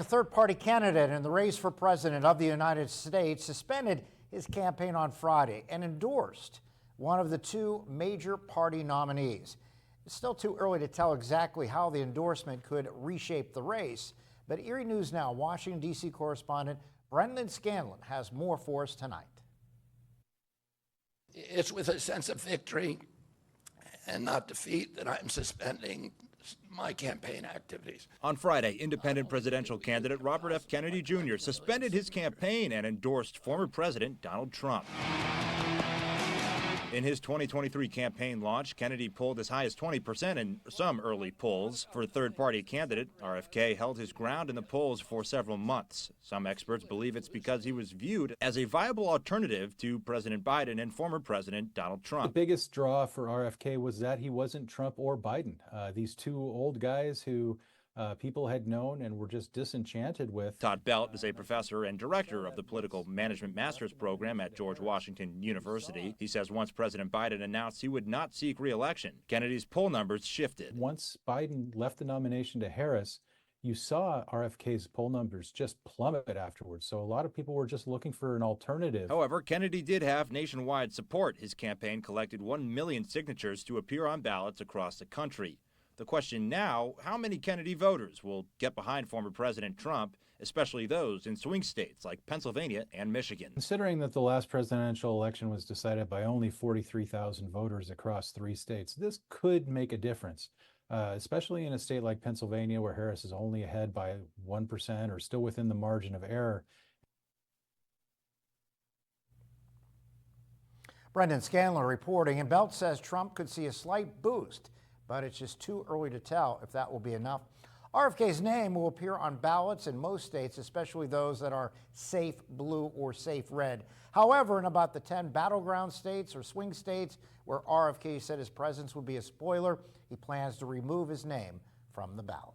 A third-party candidate in the race for president of the United States suspended his campaign on Friday and endorsed one of the two major party nominees. It's still too early to tell exactly how the endorsement could reshape the race, but Erie News Now Washington, D.C. correspondent Brendan Scanlon has more for us tonight. It's with a sense of victory and not defeat that I'm suspending my campaign activities. On Friday, independent presidential candidate Robert F. Kennedy Jr. suspended his campaign and endorsed former President Donald Trump. In his 2023 campaign launch, Kennedy pulled as high as 20% in some early polls. For a third-party candidate, RFK held his ground in the polls for several months. Some experts believe it's because he was viewed as a viable alternative to President Biden and former President Donald Trump. The biggest draw for RFK was that he wasn't Trump or Biden. These two old guys who people had known and were just disenchanted with. Todd Belt is a professor and director of the Political Management Master's program at George Washington University. He says once President Biden announced he would not seek re-election, Kennedy's poll numbers shifted. Once Biden left the nomination to Harris, you saw RFK's poll numbers just plummet afterwards. So a lot of people were just looking for an alternative. However, Kennedy did have nationwide support. His campaign collected 1 million signatures to appear on ballots across the country. The question now, how many Kennedy voters will get behind former President Trump, especially those in swing states like Pennsylvania and Michigan? Considering that the last presidential election was decided by only 43,000 voters across 3 states, this could make a difference, especially in a state like Pennsylvania where Harris is only ahead by 1% or still within the margin of error. Brendan Scanlon reporting, and Belt says Trump could see a slight boost, but it's just too early to tell if that will be enough. RFK's name will appear on ballots in most states, especially those that are safe blue or safe red. However, in about the 10 battleground states or swing states where RFK said his presence would be a spoiler, he plans to remove his name from the ballot.